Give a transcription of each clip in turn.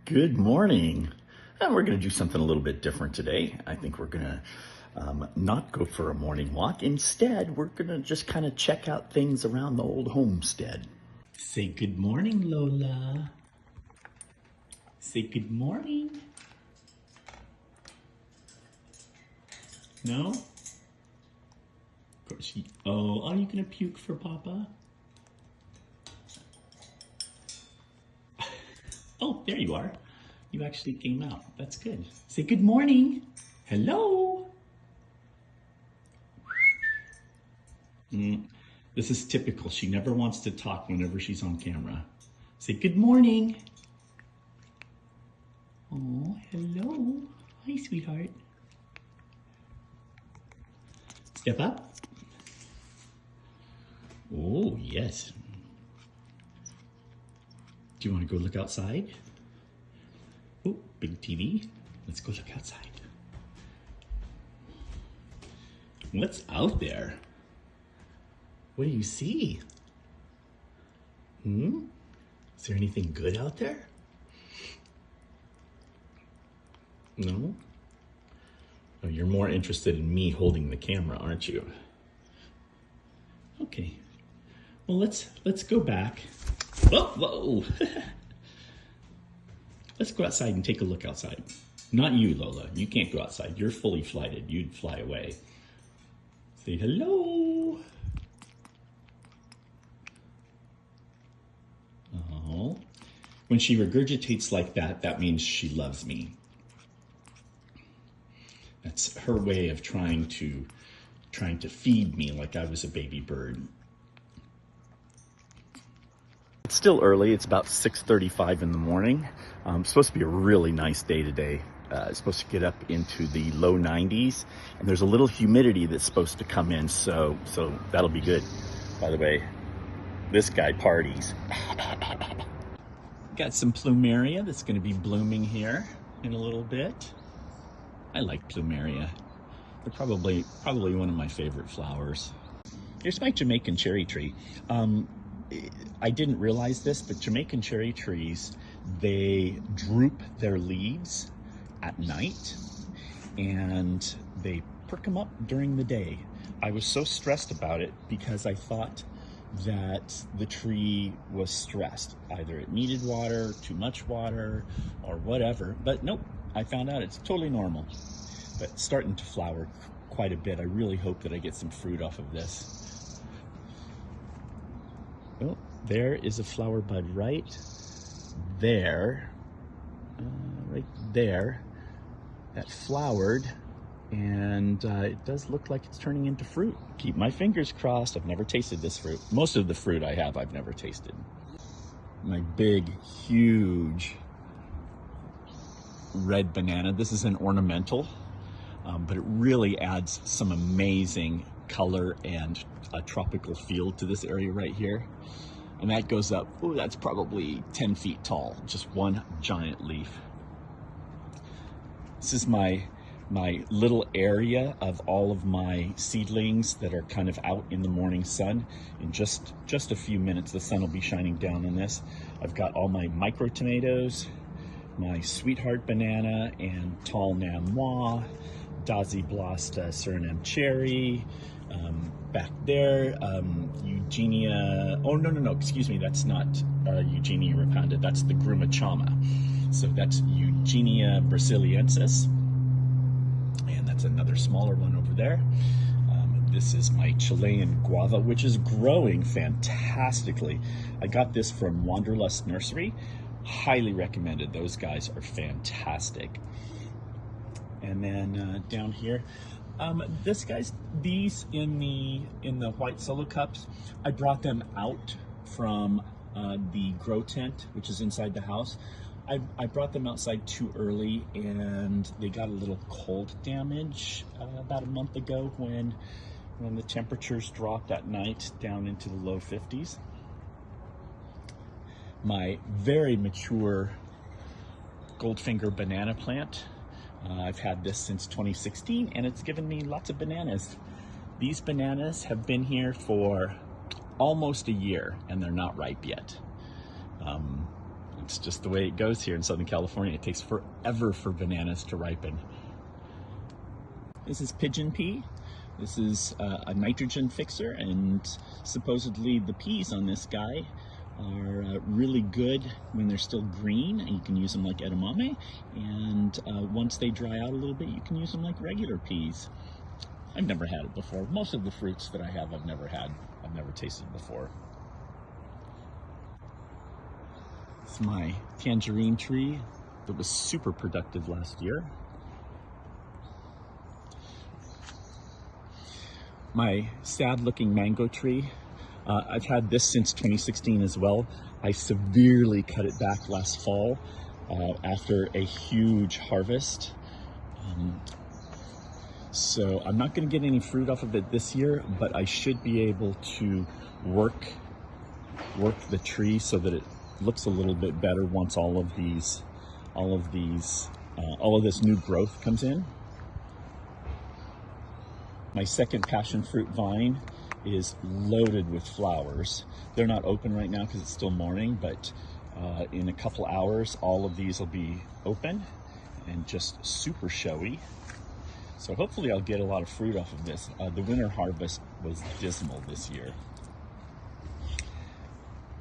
Good morning. And we're going to do something a little bit different today. I think we're going to not go for a morning walk. Instead, we're going to just kind of check out things around the old homestead. Say good morning, Lola. Say good morning. No? Of course you, oh, are you going to puke for Papa? Oh, there you are. You actually came out. That's good. Say good morning. Hello. This is typical. She never wants to talk whenever she's on camera. Say good morning. Oh, hello. Hi, sweetheart. Step up. Oh, yes. Do you want to go look outside? Oh, big TV. Let's go look outside. What's out there? What do you see? Is there anything good out there? No? Oh, you're more interested in me holding the camera, aren't you? Okay. Well, let's go back. Whoa, whoa. Let's go outside and take a look outside. Not you, Lola. You can't go outside. You're fully flighted. You'd fly away. Say hello. Oh. When she regurgitates like that, that means she loves me. That's her way of trying to feed me like I was a baby bird. It's still early. It's about 6:35 in the morning. It's supposed to be a really nice day today. It's supposed to get up into the low 90s, and there's a little humidity that's supposed to come in, so that'll be good. By the way, this guy parties. Got some plumeria that's going to be blooming here in a little bit. I like plumeria. They're probably one of my favorite flowers. Here's my Jamaican cherry tree. I didn't realize this, but Jamaican cherry trees, they droop their leaves at night and they perk them up during the day. I was so stressed about it because I thought that the tree was stressed. Either it needed water, too much water, or whatever. But nope, I found out it's totally normal. But it's starting to flower quite a bit. I really hope that I get some fruit off of this. Oh, there is a flower bud right there. Right there. That flowered. And it does look like it's turning into fruit. Keep my fingers crossed. I've never tasted this fruit. Most of the fruit I have, I've never tasted. My big, huge red banana. This is an ornamental, but it really adds some amazing color and a tropical feel to this area right here. And that goes up, oh, that's probably 10 feet tall. Just one giant leaf. This is my little area of all of my seedlings that are kind of out in the morning sun. In just a few minutes, the sun will be shining down on this. I've got all my micro tomatoes, my sweetheart banana and tall namois, Dasyblasta Suriname cherry, back there, Eugenia, oh no, excuse me, that's not Eugenia repanda, that's the Grumachama. So that's Eugenia brasiliensis. That's another smaller one over there. This is my Chilean guava, which is growing fantastically. I got this from Wanderlust Nursery. Highly recommended. Those guys are fantastic. And then down here, these in the white solo cups, I brought them out from the grow tent, which is inside the house. I brought them outside too early and they got a little cold damage about a month ago when the temperatures dropped at night down into the low 50s. My very mature Goldfinger banana plant, I've had this since 2016 and it's given me lots of bananas. These bananas have been here for almost a year and they're not ripe yet. It's just the way it goes here in Southern California. It takes forever for bananas to ripen. This is pigeon pea. This is a nitrogen fixer, and supposedly the peas on this guy are really good when they're still green, and you can use them like edamame, and once they dry out a little bit, you can use them like regular peas. I've never had it before. Most of the fruits that I have I've never tasted before. It's my tangerine tree that was super productive last year. My sad looking mango tree, I've had this since 2016 as well. I severely cut it back last fall after a huge harvest. So I'm not going to get any fruit off of it this year, but I should be able to work the tree so that it looks a little bit better once all of this new growth comes in. My second passion fruit vine is loaded with flowers. They're not open right now because it's still morning, but in a couple hours, all of these will be open and just super showy. So hopefully I'll get a lot of fruit off of this. The winter harvest was dismal this year.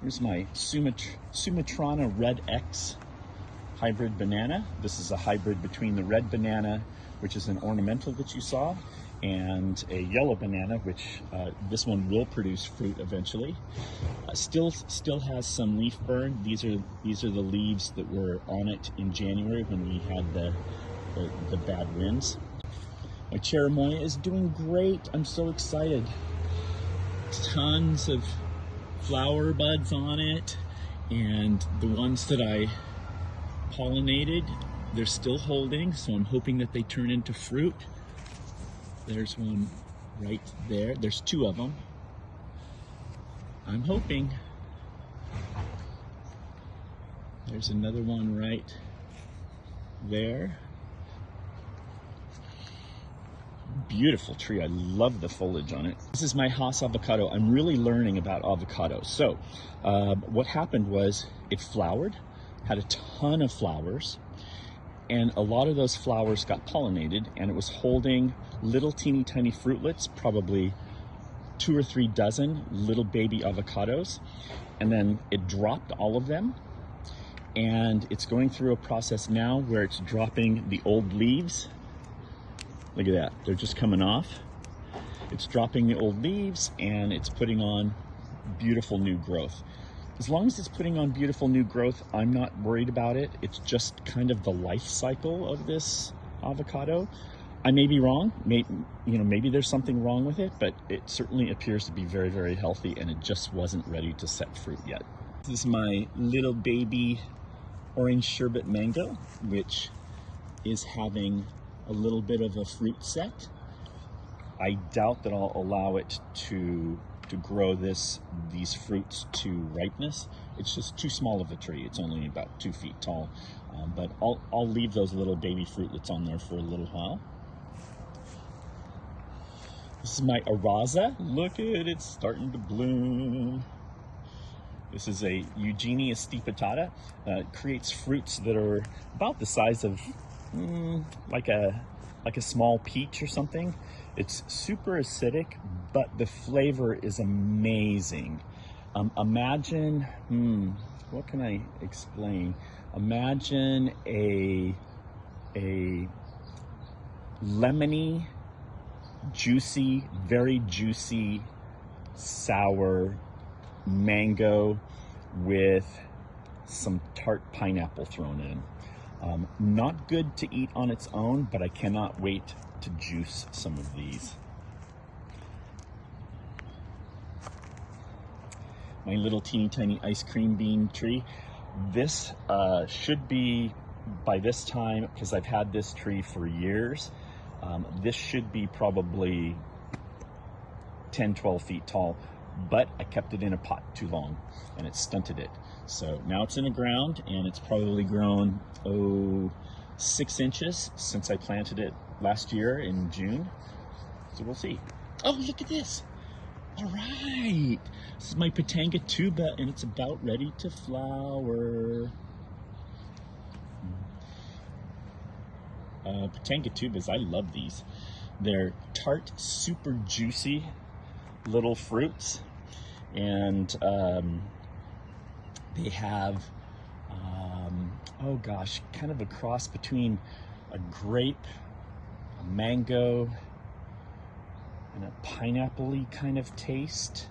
Here's my Sumatrana Red X hybrid banana. This is a hybrid between the red banana, which is an ornamental that you saw, and a yellow banana, which this one will produce fruit eventually. Still has some leaf burn. These are the leaves that were on it in January when we had the bad winds. My cherimoya is doing great. I'm so excited. Tons of flower buds on it, and the ones that I pollinated, they're still holding, so I'm hoping that they turn into fruit. There's one right there. There's two of them. I'm hoping. There's another one right there. Beautiful tree. I love the foliage on it. This is my Hass avocado. I'm really learning about avocados. So what happened was it flowered, had a ton of flowers, and a lot of those flowers got pollinated, and it was holding little teeny tiny fruitlets, probably 2 or 3 dozen little baby avocados, and then it dropped all of them, and it's going through a process now where it's dropping the old leaves. Look at that, they're just coming off. It's dropping the old leaves and it's putting on beautiful new growth. As long as it's putting on beautiful new growth, I'm not worried about it. It's just kind of the life cycle of this avocado. I may be wrong, maybe there's something wrong with it, but it certainly appears to be very, very healthy, and it just wasn't ready to set fruit yet. This is my little baby orange sherbet mango, which is having a little bit of a fruit set. I doubt that I'll allow it to grow these fruits to ripeness. It's just too small of a tree. It's only about 2 feet tall, but I'll leave those little baby fruitlets on there for a little while. This is my Araza. Look at it, it's starting to bloom. This is a Eugenia stipitata. It creates fruits that are about the size of like a small peach or something. It's super acidic, but the flavor is amazing. Imagine, what can I explain? Imagine a lemony, juicy, very juicy, sour mango with some tart pineapple thrown in. Not good to eat on its own, but I cannot wait to juice some of these. My little teeny tiny ice cream bean tree. This should be, by this time, because I've had this tree for years, this should be probably 10, 12 feet tall, but I kept it in a pot too long and it stunted it. So now it's in the ground, and it's probably grown, 6 inches since I planted it last year in June. So we'll see. Oh, look at this. All right. This is my Patanga tuba, and it's about ready to flower. Patangatubas. I love these. They're tart, super juicy little fruits, and they have, oh gosh, kind of a cross between a grape, a mango, and a pineapple-y kind of taste.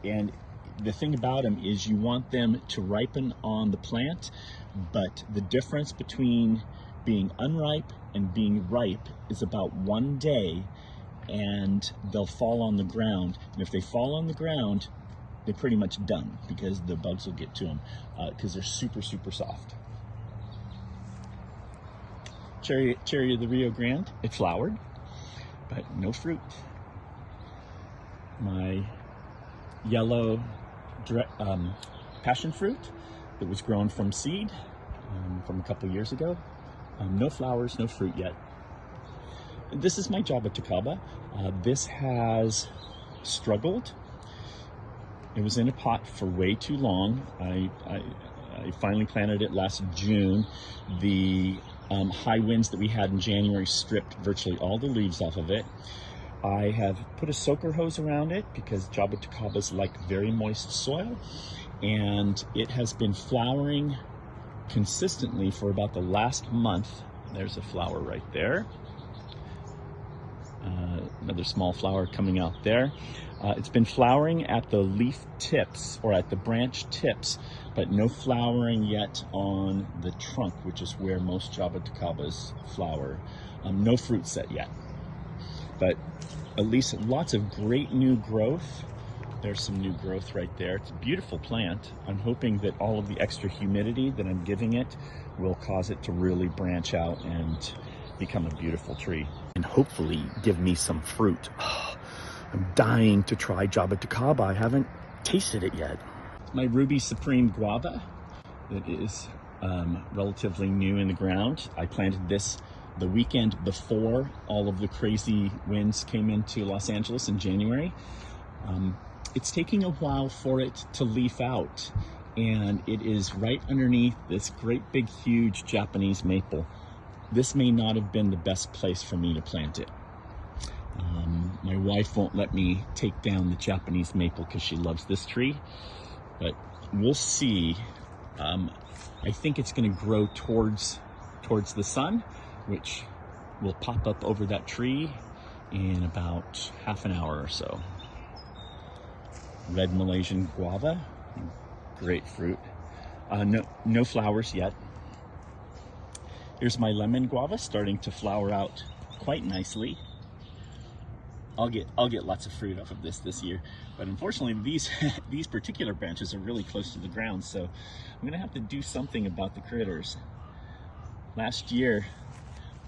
And the thing about them is you want them to ripen on the plant, but the difference between being unripe and being ripe is about 1 day, and they'll fall on the ground. And if they fall on the ground, they're pretty much done because the bugs will get to them because they're super, super soft. Cherry of the Rio Grande, it flowered, but no fruit. My yellow passion fruit that was grown from seed from a couple years ago. No flowers, no fruit yet. This is my Jaboticaba. This has struggled. It was in a pot for way too long. I finally planted it last June. The high winds that we had in January stripped virtually all the leaves off of it. I have put a soaker hose around it because Jaboticabas like very moist soil, and it has been flowering consistently for about the last month. There's a flower right there. Another small flower coming out there. It's been flowering at the leaf tips or at the branch tips, but no flowering yet on the trunk, which is where most Jaboticabas flower. No fruit set yet, but at least lots of great new growth. There's some new growth right there. It's a beautiful plant. I'm hoping that all of the extra humidity that I'm giving it will cause it to really branch out and become a beautiful tree and hopefully give me some fruit. Oh, I'm dying to try Jaboticaba. I haven't tasted it yet. My Ruby Supreme guava that is relatively new in the ground. I planted this the weekend before all of the crazy winds came into Los Angeles in January. It's taking a while for it to leaf out, and it is right underneath this great big huge Japanese maple. This may not have been the best place for me to plant it. My wife won't let me take down the Japanese maple because she loves this tree, but we'll see. I think it's going to grow towards the sun, which will pop up over that tree in about half an hour or so. Red Malaysian guava, great fruit. No flowers yet. Here's my lemon guava starting to flower out quite nicely. I'll get lots of fruit off of this year, but unfortunately these particular branches are really close to the ground, so I'm gonna have to do something about the critters. Last year,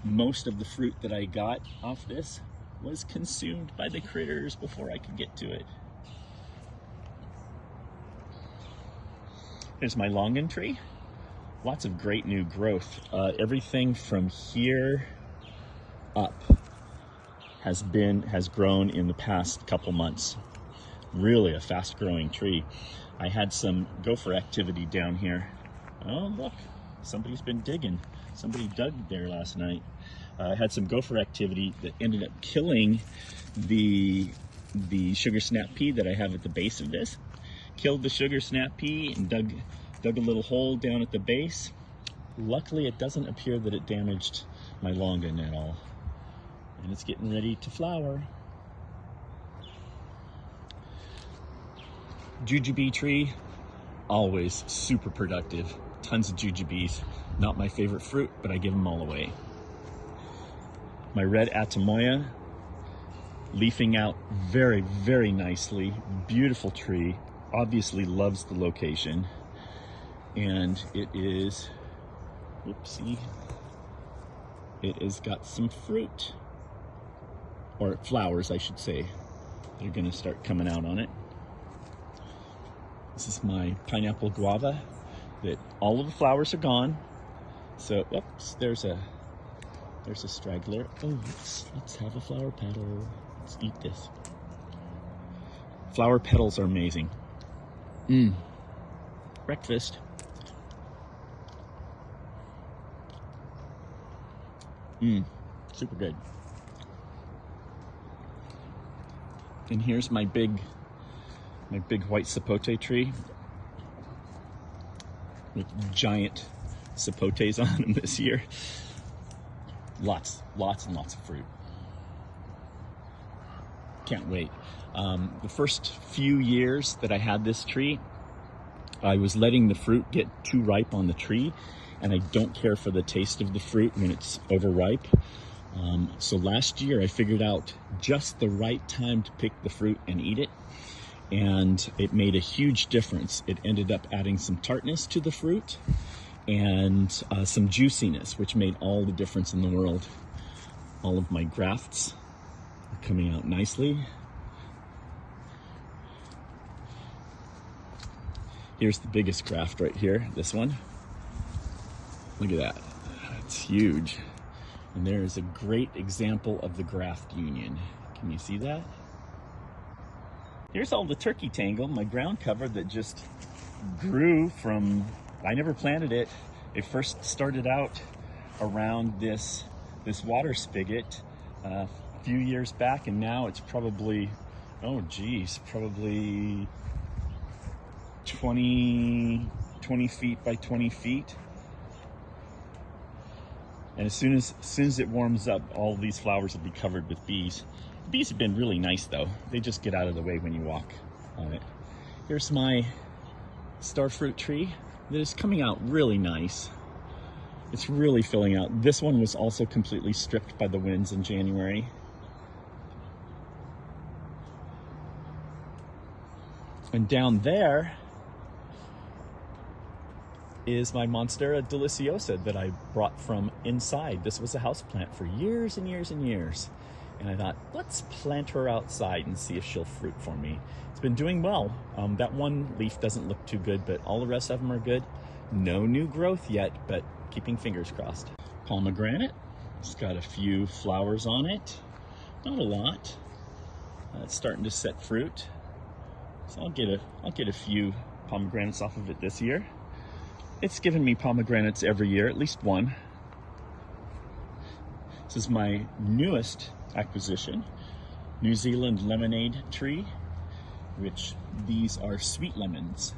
most of the fruit that I got off this was consumed by the critters before I could get to it. Here's my longan tree. Lots of great new growth. Everything from here up has grown in the past couple months. Really a fast growing tree. I had some gopher activity down here. Oh look, somebody's been digging. Somebody dug there last night. I had some gopher activity that ended up killing the sugar snap pea that I have at the base of this. Killed the sugar snap pea and dug a little hole down at the base. Luckily, it doesn't appear that it damaged my longan at all. And it's getting ready to flower. Jujube tree, always super productive. Tons of jujubes. Not my favorite fruit, but I give them all away. My red atamoya, leafing out very, very nicely. Beautiful tree. Obviously loves the location. And it is, whoopsie, it has got some fruit, or flowers I should say. They're gonna start coming out on it. This is my pineapple guava that all of the flowers are gone. So, oops, there's a straggler. Oh, let's have a flower petal. Let's eat this. Flower petals are amazing. Breakfast. Super good. And here's my big white sapote tree with giant sapotes on them this year. Lots and lots of fruit. Can't wait. The first few years that I had this tree, I was letting the fruit get too ripe on the tree, and I don't care for the taste of the fruit when it's overripe. So last year I figured out just the right time to pick the fruit and eat it, and it made a huge difference. It ended up adding some tartness to the fruit and some juiciness, which made all the difference in the world. All of my grafts are coming out nicely. Here's the biggest graft right here, this one. Look at that, it's huge. And there is a great example of the graft union. Can you see that? Here's all the turkey tangle, my ground cover that just grew from, I never planted it. It first started out around this water spigot a few years back, and now it's probably, oh geez, probably 20 feet by 20 feet. And as soon as it warms up, all these flowers will be covered with bees. The bees have been really nice though. They just get out of the way when you walk on it. Here's my starfruit tree that is coming out really nice. It's really filling out. This one was also completely stripped by the winds in January. And down there is my Monstera deliciosa that I brought from inside. This was a houseplant for years and years and years. And I thought, let's plant her outside and see if she'll fruit for me. It's been doing well. That one leaf doesn't look too good, but all the rest of them are good. No new growth yet, but keeping fingers crossed. Pomegranate, it's got a few flowers on it. Not a lot. It's starting to set fruit. So I'll get a few pomegranates off of it this year. It's given me pomegranates every year, at least one. This is my newest acquisition, New Zealand lemonade tree, which these are sweet lemons.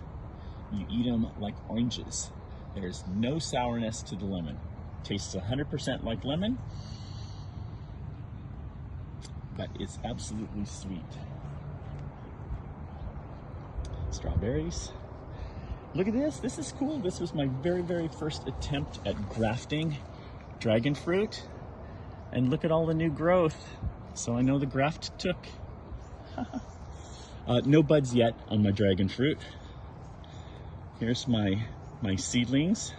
You eat them like oranges. There's no sourness to the lemon. Tastes 100% like lemon, but it's absolutely sweet. Strawberries. Look at this, this is cool. This was my very first attempt at grafting dragon fruit. And look at all the new growth. So I know the graft took. No buds yet on my dragon fruit. Here's my seedlings.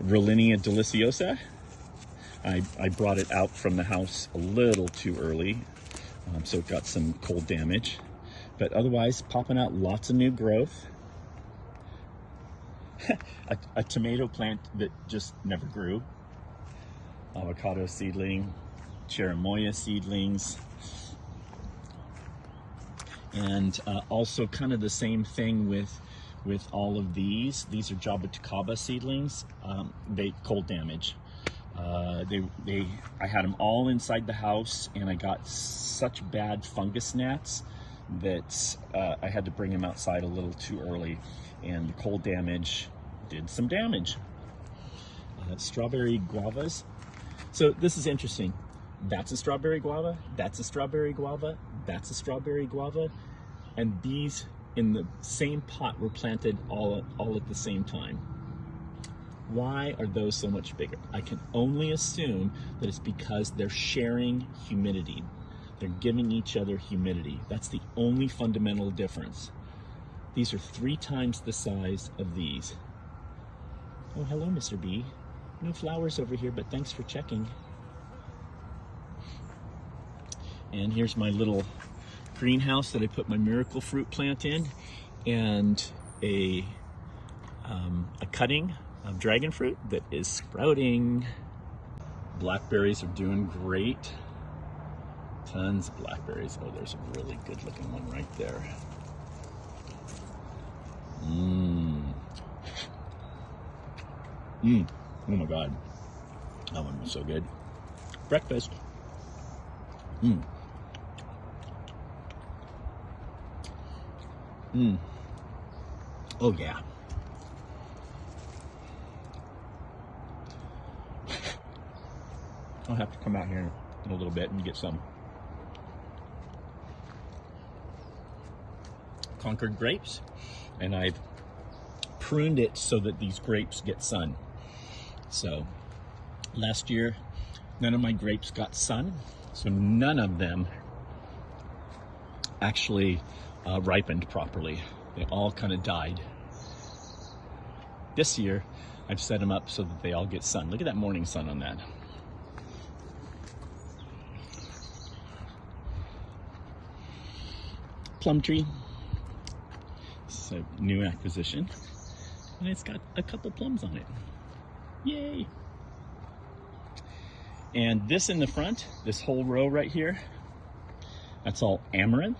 Rollinia deliciosa. I brought it out from the house a little too early, so it got some cold damage. But otherwise, popping out lots of new growth. a tomato plant that just never grew. Avocado seedling, cherimoya seedlings. And also kind of the same thing with all of these. These are jabuticaba seedlings. They cold damage. I had them all inside the house, and I got such bad fungus gnats that I had to bring them outside a little too early, and the cold damage did some damage. Strawberry guavas. So this is interesting. That's a strawberry guava, that's a strawberry guava, that's a strawberry guava, and these in the same pot were planted all at the same time. Why are those so much bigger? I can only assume that it's because they're sharing humidity. They're giving each other humidity. That's the only fundamental difference. These are 3 times the size of these. Oh, hello, Mr. B. No flowers over here, but thanks for checking. And here's my little greenhouse that I put my miracle fruit plant in, and a cutting of dragon fruit that is sprouting. Blackberries are doing great. Tons of blackberries. Oh, there's a really good looking one right there. Oh my God. That one was so good. Breakfast. Mmm. Mmm. Oh yeah. I'll have to come out here in a little bit and get some Concord grapes, and I've pruned it so that these grapes get sun. So last year, none of my grapes got sun, so none of them actually ripened properly. They all kind of died. This year, I've set them up so that they all get sun. Look at that morning sun on that. Plum tree. It's a new acquisition, and it's got a couple plums on it. Yay! And this in the front, this whole row right here, that's all amaranth,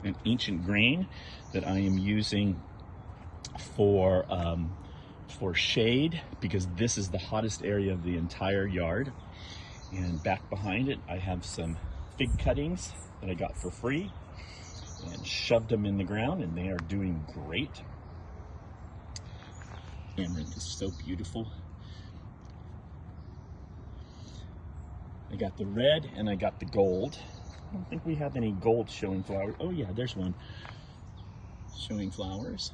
an ancient grain that I am using for shade, because this is the hottest area of the entire yard. And back behind it, I have some fig cuttings that I got for free and shoved them in the ground, and they are doing great. Amaranth is so beautiful. I got the red and I got the gold. I don't think we have any gold showing flowers. Oh yeah, there's one showing flowers.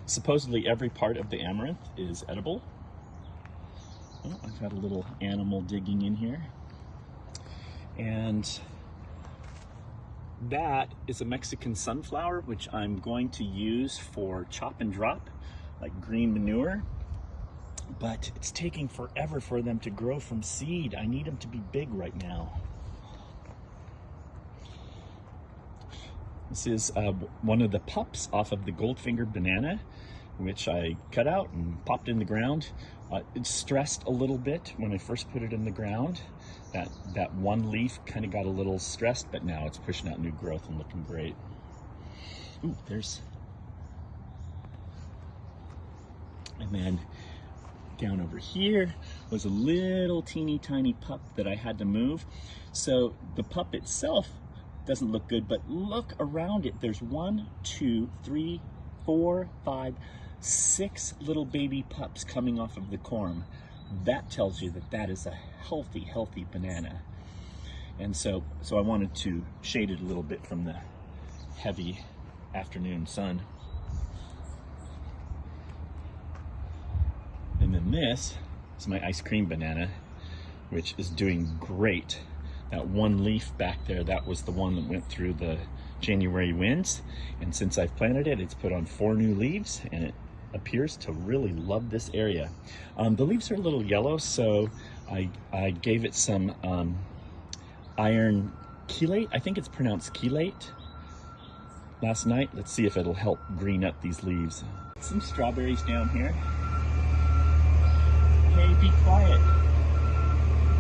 Supposedly every part of the amaranth is edible. Oh, I've got a little animal digging in here. And that is a Mexican sunflower, which I'm going to use for chop and drop, like green manure. But it's taking forever for them to grow from seed. I need them to be big right now. This is one of the pups off of the Goldfinger banana, which I cut out and popped in the ground. It stressed a little bit when I first put it in the ground. That one leaf kind of got a little stressed, but now it's pushing out new growth and looking great. Ooh, there's... And then down over here was a little teeny tiny pup that I had to move. So the pup itself doesn't look good, but look around it. There's 1, 2, 3, 4, 5, 6 little baby pups coming off of the corm. That tells you that that is a healthy banana. And so I wanted to shade it a little bit from the heavy afternoon sun. And then this is my ice cream banana, which is doing great. That one leaf back there, that was the one that went through the January winds. And since I've planted it, it's put on 4 new leaves, and it appears to really love this area. The leaves are a little yellow, so I gave it some iron chelate. I think it's pronounced chelate last night. Let's see if it'll help green up these leaves. Some strawberries down here. Hey, be quiet.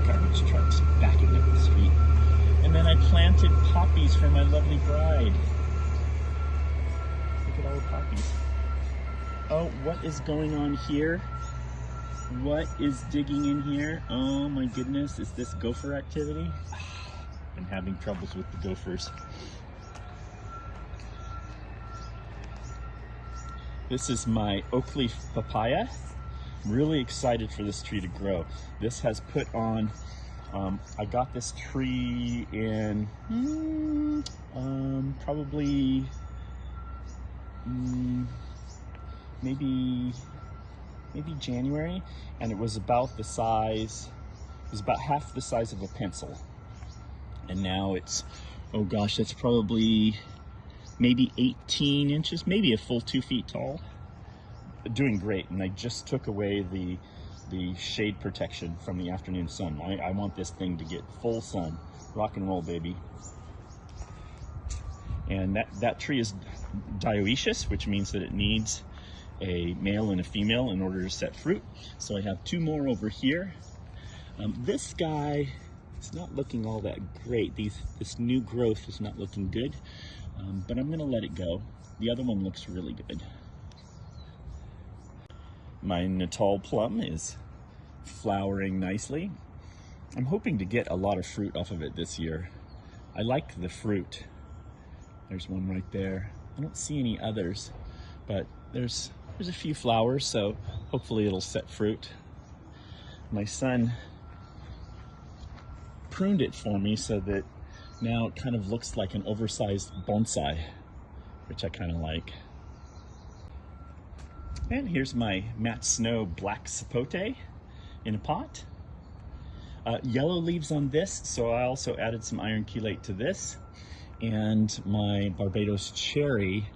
Garbage trucks backing up the street. And then I planted poppies for my lovely bride. Look at all the poppies. Oh, what is going on here? What is digging in here? Oh my goodness, is this gopher activity? I'm having troubles with the gophers. This is my oak leaf papaya. I'm really excited for this tree to grow. This has put on, I got this tree in probably maybe January, and it was about the size, it was about half the size of a pencil. And now it's, oh gosh, that's probably maybe 18 inches, maybe a full 2 feet tall. Doing great, and I just took away the shade protection from the afternoon sun. I want this thing to get full sun. Rock and roll, baby. And that tree is dioecious, which means that it needs a male and a female in order to set fruit. So I have 2 more over here. This guy is not looking all that great. This new growth is not looking good, but I'm gonna let it go. The other one looks really good. My Natal plum is flowering nicely. I'm hoping to get a lot of fruit off of it this year. I like the fruit. There's one right there. I don't see any others, but there's a few flowers, so hopefully it'll set fruit. My son pruned it for me so that now it kind of looks like an oversized bonsai, which I kind of like. And here's my Matt Snow black sapote in a pot. Yellow leaves on this, so I also added some iron chelate to this, and my Barbados cherry.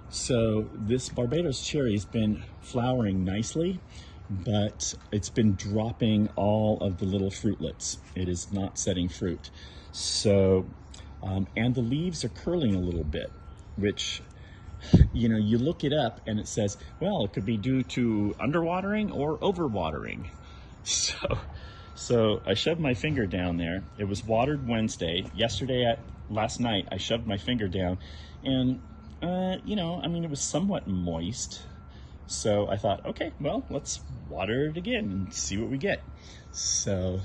So this Barbados cherry has been flowering nicely, but it's been dropping all of the little fruitlets. It is not setting fruit. So, and the leaves are curling a little bit, which, you know, you look it up and it says, well, it could be due to underwatering or overwatering. So I shoved my finger down there. It was watered Wednesday. Last night, I shoved my finger down, and you know, I mean, it was somewhat moist. So I thought, okay, well, let's water it again and see what we get. So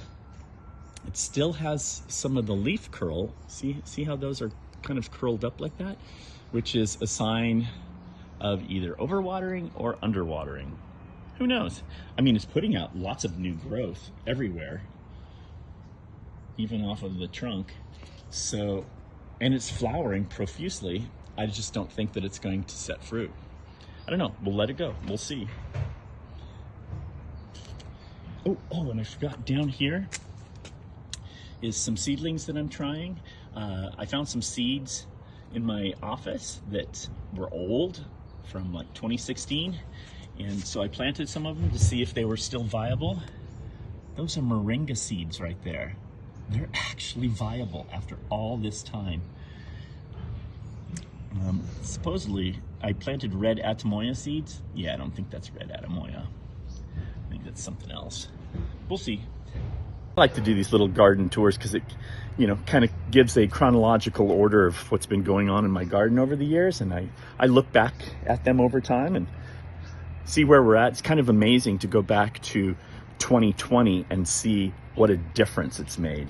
it still has some of the leaf curl. See how those are kind of curled up like that, which is a sign of either overwatering or underwatering. Who knows? I mean, it's putting out lots of new growth everywhere, even off of the trunk. So, and it's flowering profusely. I just don't think that it's going to set fruit. I don't know. We'll let it go. We'll see. Oh, and I forgot, down here is some seedlings that I'm trying. I found some seeds in my office that were old, from like 2016. And so I planted some of them to see if they were still viable. Those are moringa seeds right there. They're actually viable after all this time. Supposedly, I planted red atamoya seeds. Yeah, I don't think that's red atamoya. I think that's something else. We'll see. I like to do these little garden tours because it, you know, kind of gives a chronological order of what's been going on in my garden over the years. And I look back at them over time and see where we're at. It's kind of amazing to go back to 2020 and see what a difference it's made.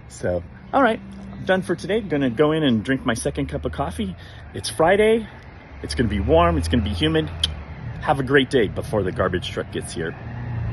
So, all right, I'm done for today. I'm gonna go in and drink my second cup of coffee. It's Friday. It's gonna be warm. It's gonna be humid. Have a great day before the garbage truck gets here.